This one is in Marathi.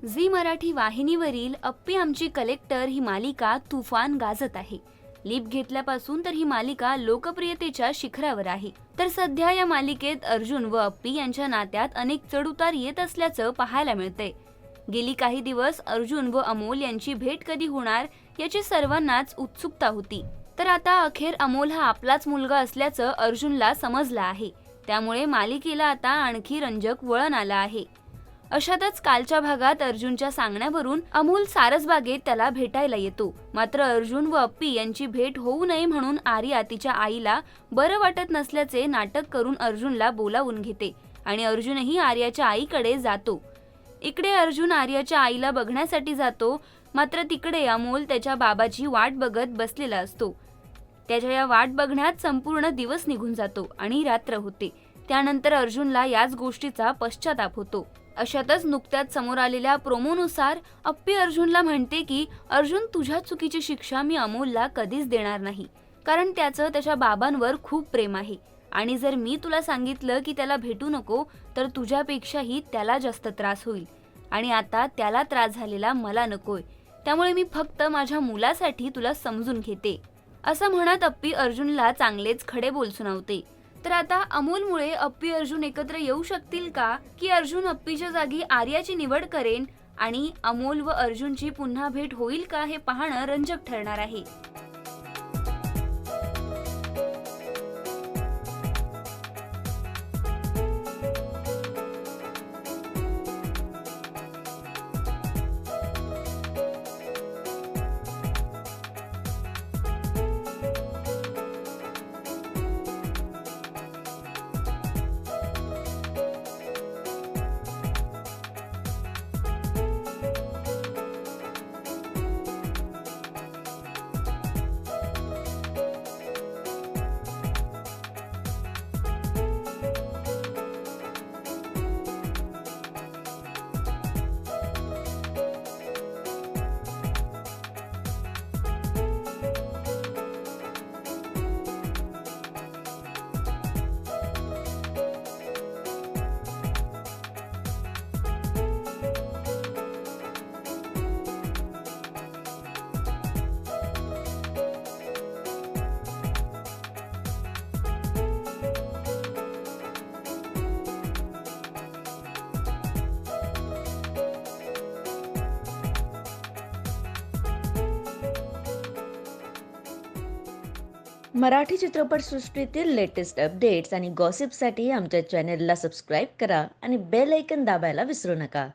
झी मराठी वाहिनीवरील अप्पी आमची कलेक्टर ही मालिका तुफान गाजत आहे. लीप घेतल्यापासून तर ही मालिका लोकप्रियतेच्या शिखरावर आहे. तर सध्या या मालिकेत अर्जुन व अप्पी यांच्या नात्यात अनेक चढउतार येत असल्याचं पाहायला मिळतंय. गेली काही दिवस अर्जुन व अमोल यांची भेट कधी होणार याची सर्वांनाच उत्सुकता होती. तर आता अखेर अमोल हा आपलाच मुलगा असल्याचं अर्जुनला समजलं आहे. त्यामुळे मालिकेला आता आणखी रंजक वळण आलं आहे. अशातच कालच्या भागात अर्जुनच्या सांगण्यावरून अमोल सारसबागेत त्याला भेटायला येतो. मात्र अर्जुन व अप्पी यांची भेट होऊ नये म्हणून आर्या तिच्या आईला बरं वाटत नसल्याचे नाटक करून अर्जुनला बोलावून घेते आणि अर्जुनही आर्याच्या आईकडे जातो. इकडे अर्जुन आर्याच्या आईला बघण्यासाठी जातो, मात्र तिकडे अमोल त्याच्या बाबाची वाट बघत बसलेला असतो. त्याच्या या वाट बघण्यात संपूर्ण दिवस निघून जातो आणि रात्र होते. त्यानंतर अर्जुनला याच गोष्टीचा पश्चाताप होतो. अशातच नुकत्याच समोर आलेल्या प्रोमोनुसार अप्पी अर्जुनला म्हणते की अर्जुन, तुझ्या चुकीची शिक्षा मी अमोलला कधीच देणार नाही, कारण त्याचं त्याच्या बाबांवर खूप प्रेम आहे आणि जर मी तुला सांगितलं की त्याला भेटू नको तर तुझ्यापेक्षाही त्याला जास्त त्रास होईल आणि आता त्याला त्रास झालेला मला नकोय. त्यामुळे मी फक्त माझ्या मुलासाठी तुला समजून घेते, असं म्हणत अप्पी अर्जुनला चांगलेच खडे बोल सुनावते. तर आता अमोलमुळे अप्पी अर्जुन एकत्र येऊ शकतील का, की अर्जुन अप्पीच्या जागी आर्याची निवड करेन आणि अमोल व अर्जुनची पुन्हा भेट होईल का, हे पाहणं रंजक ठरणार आहे. मराठी चित्रपटसृष्टीतील लेटेस्ट अपडेट्स आणि गॉसिपसाठी आमच्या चॅनेलला सबस्क्राईब करा आणि बेल ऐकन दाबायला विसरू नका.